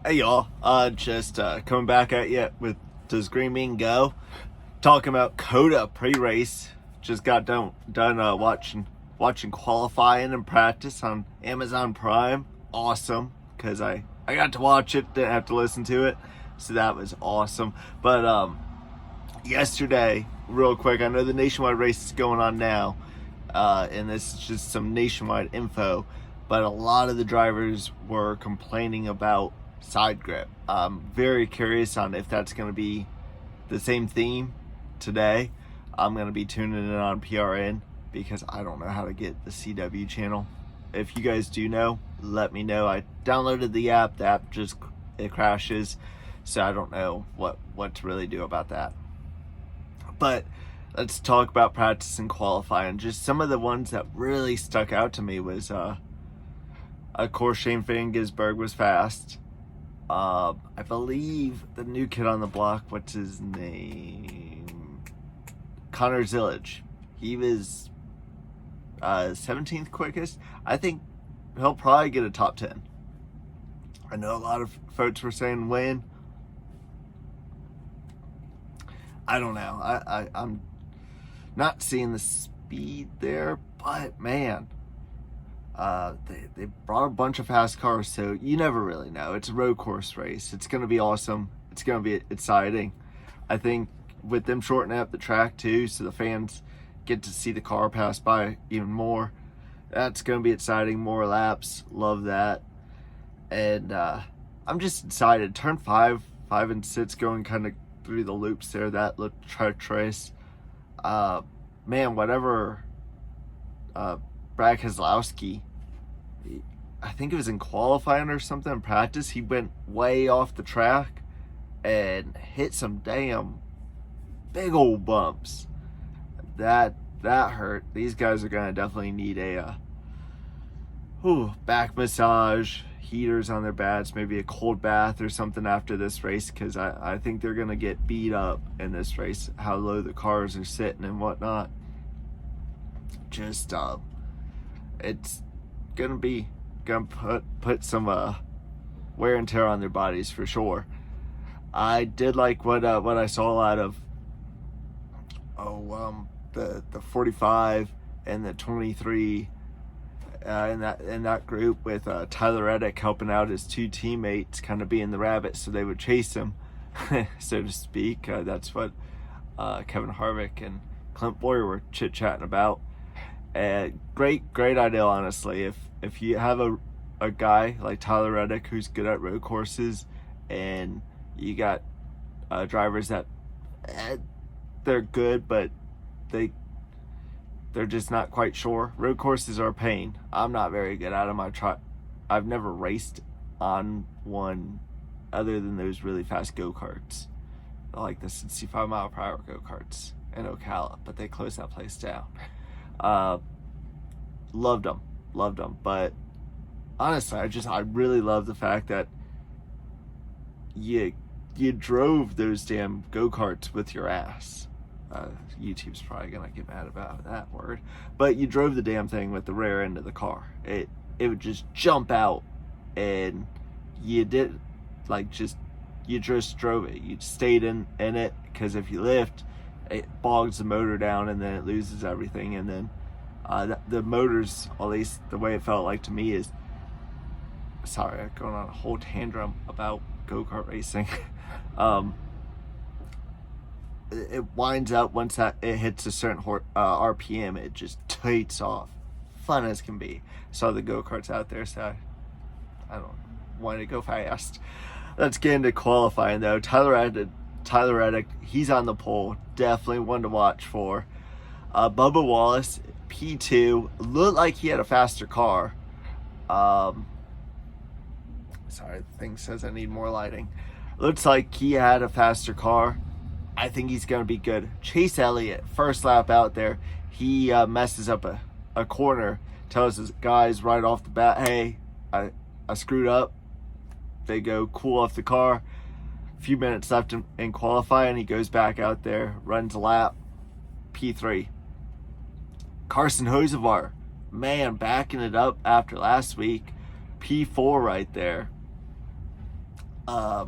Hey y'all, just coming back at you with Does Green Bean Go? Talking about COTA pre-race. Just got done watching qualifying and practice on Amazon Prime. Awesome, because I got to watch it, didn't have to listen to it, so that was awesome. But yesterday, real quick, I know the nationwide race is going on now, and this is just some nationwide info, but a lot of the drivers were complaining about side grip. I'm very curious on if that's going to be the same theme today. I'm going to be tuning in on PRN because I don't know how to get the CW channel. If you guys do know, let me know. I downloaded the app. The app just it crashes, so I don't know what to really do about that. But let's talk about practice and qualifying. Just some of the ones that really stuck out to me was, of course, Shane Van Gisberg was fast. I believe the new kid on the block, what's his name? Connor Zillage. He was 17th quickest. I think he'll probably get a top 10. I know a lot of folks were saying Wayne. I don't know. I'm not seeing the speed there, but man, they brought a bunch of fast cars, so you never really know. It's a road course race. It's going to be awesome. It's going to be exciting. I think with them shortening up the track too, so the fans get to see the car pass by even more. That's going to be exciting. More laps. Love that. And I'm just excited. Turn 5 and 6 going kind of through the loops there. That looked treacherous. Man, whatever Brad Keselowski, I think it was in qualifying or something in practice, he went way off the track and hit some damn big old bumps. That hurt. These guys are gonna definitely need a back massage, heaters on their bats, maybe a cold bath or something after this race, because I think they're gonna get beat up in this race, how low the cars are sitting and whatnot. Just it's gonna put some wear and tear on their bodies for sure. I did like what I saw out of the 45 and the 23 in that group, with Tyler Reddick helping out his two teammates, kind of being the rabbit so they would chase him, so to speak. That's what Kevin Harvick and Clint Boyer were chit-chatting about. Great idea, honestly. If you have a guy like Tyler Reddick who's good at road courses, and you got drivers that they're good, but they're just not quite sure. Road courses are a pain. I'm not very good at them. I've never raced on one other than those really fast go-karts, like the 65 mile per hour go-karts in Ocala, but they closed that place down. Loved them, but honestly, I really love the fact that you drove those damn go-karts with your ass. YouTube's probably gonna get mad about that word, but you drove the damn thing with the rear end of the car. It would just jump out, and you just drove it. You stayed in it, because if you lift, it bogs the motor down, and then it loses everything. And then the motors, at least the way it felt like to me, is, sorry, I'm going on a whole tantrum about go-kart racing. It winds up once it hits a certain RPM, it just takes off. Fun as can be. Saw the go-karts out there, so I don't want to go fast. Let's get into qualifying though. Tyler Reddick, he's on the pole. Definitely one to watch for. Bubba Wallace, P2, looked like he had a faster car. Sorry, the thing says I need more lighting. Looks like he had a faster car. I think he's going to be good. Chase Elliott, first lap out there, he messes up a corner, tells his guys right off the bat, hey, I screwed up. They go cool off the car. A few minutes left in qualifying, he goes back out there, runs a lap, P3. Carson Hocevar, man, backing it up after last week, P4 right there. I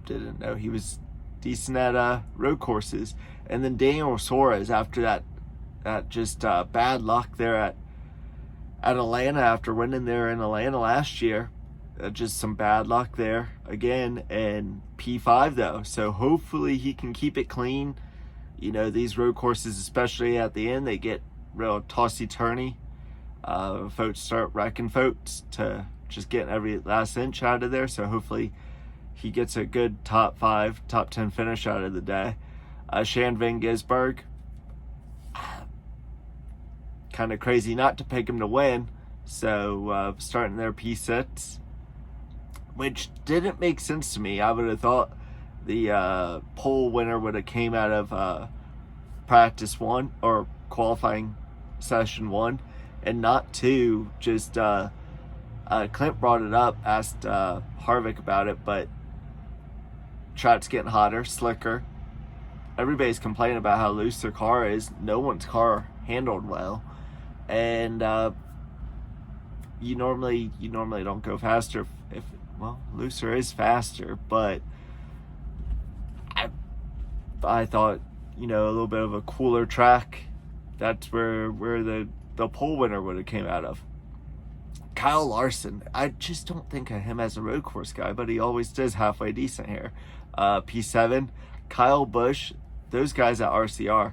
didn't know he was decent at road courses. And then Daniel Suarez, after that just bad luck there at Atlanta, after winning there in Atlanta last year, just some bad luck there again, and P5 though, so hopefully he can keep it clean. You know, these road courses, especially at the end, they get real tossy-turny. Folks start wrecking folks to just getting every last inch out of there, so hopefully he gets a good top 5, top 10 finish out of the day. Shan Van Gisberg, kind of crazy not to pick him to win, so starting their P6, which didn't make sense to me. I would have thought the pole winner would have came out of practice 1 or qualifying session 1 and not 2. Just Clint brought it up, asked Harvick about it, but track's getting hotter, slicker. Everybody's complaining about how loose their car is. No one's car handled well, and you normally don't go faster if well, looser is faster, but I thought, you know, a little bit of a cooler track, that's where the pole winner would have came out of. Kyle Larson, I just don't think of him as a road course guy, but he always does halfway decent here. P7, Kyle Busch, those guys at RCR,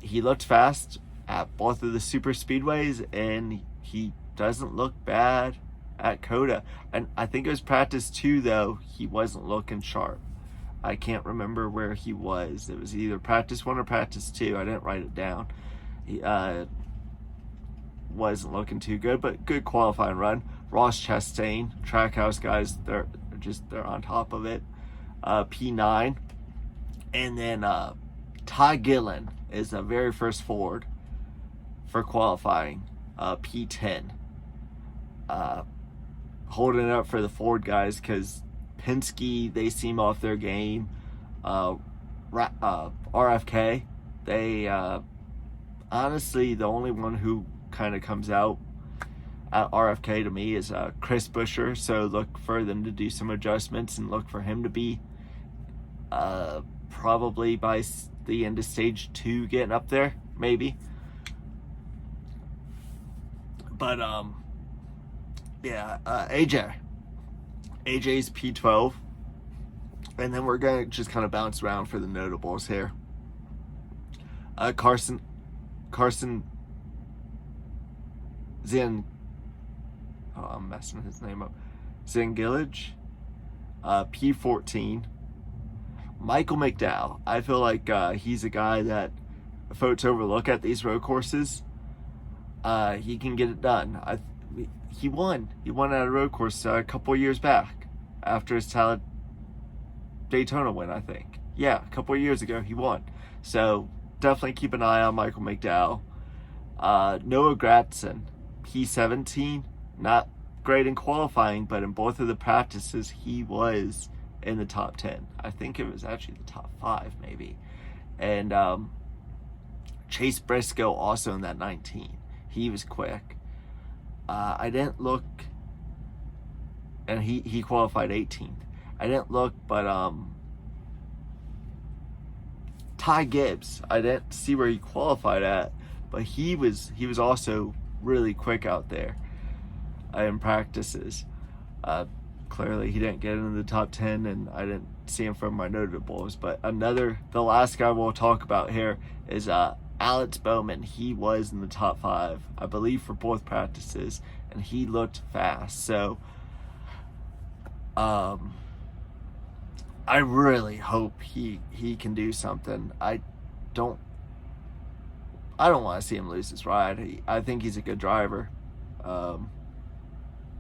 he looked fast at both of the super speedways, and he doesn't look bad at COTA. And I think it was practice 2 though, he wasn't looking sharp. I can't remember where he was. It was either practice 1 or practice 2. I didn't write it down. He wasn't looking too good, but good qualifying run. Ross Chastain, Trackhouse guys, they're on top of it. P9, and then Ty Gillen is the very first Ford for qualifying. P10, holding it up for the Ford guys, because Penske, they seem off their game. RFK, they honestly, the only one who kind of comes out at RFK to me is Chris Buescher, so look for them to do some adjustments and look for him to be probably by the end of stage 2 getting up there, maybe. But yeah, AJ's P12, and then we're gonna just kind of bounce around for the notables here. Carson Zin, I'm messing his name up. Zengilage, P14. Michael McDowell, I feel like he's a guy that folks overlook at these road courses. He can get it done. He won at a road course a couple years back after his Daytona win, I think. Yeah, a couple years ago he won. So definitely keep an eye on Michael McDowell. Noah Gragson, P17, not great in qualifying, but in both of the practices he was in the top 10. I think it was actually the top 5 maybe. And Chase Briscoe also in that 19. He was quick. I didn't look, and he qualified 18th. I didn't look, but Ty Gibbs, I didn't see where he qualified at, but he was also really quick out there in practices. Clearly he didn't get into the top 10, and I didn't see him from my notables. But the last guy we'll talk about here is Alex Bowman. He was in the top 5, I believe, for both practices, and he looked fast. So I really hope he can do something. I don't want to see him lose his ride. I think he's a good driver.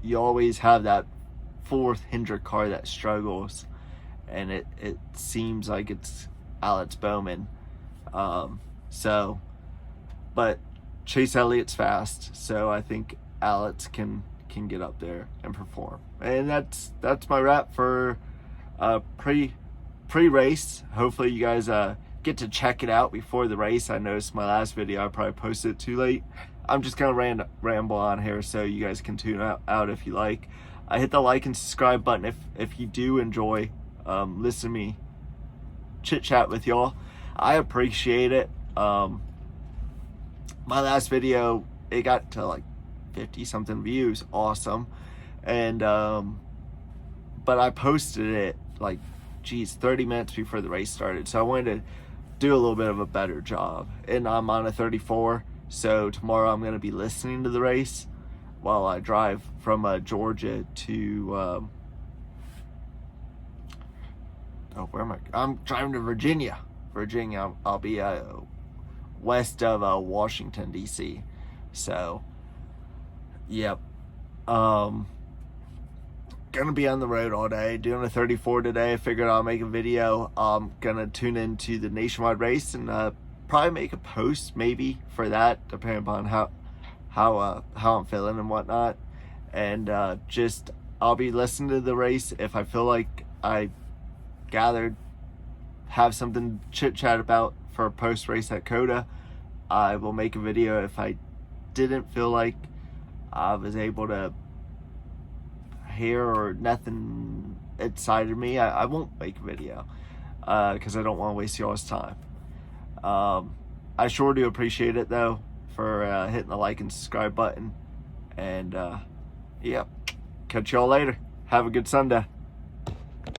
You always have that fourth Hendrick car that struggles, and it seems like it's Alex Bowman. But Chase Elliott's fast, so I think Alex can get up there and perform. And that's my wrap for pre-race. Hopefully you guys get to check it out before the race. I noticed my last video I probably posted it too late. I'm just gonna ramble on here, so you guys can tune out if you like. hit the like and subscribe button if you do enjoy listen to me chit chat with y'all. I appreciate it. My last video, it got to like 50 something views. Awesome. And but I posted it like 30 minutes before the race started, so I wanted to do a little bit of a better job. And I'm on a 34, so tomorrow I'm going to be listening to the race while I drive from Georgia to where am I? I'm driving to Virginia. I'll be west of Washington DC. So yep, gonna be on the road all day doing a 34 today. I figured I'll make a video. I'm gonna tune into the nationwide race and probably make a post maybe for that, depending upon how I'm feeling and whatnot. And just I'll be listening to the race. If I feel like I have something to chit chat about for a post race at COTA, I will make a video. If I didn't feel like I was able to hear or nothing excited me, I won't make a video because I don't want to waste y'all's time. I sure do appreciate it though for hitting the like and subscribe button. And yeah, catch y'all later. Have a good Sunday.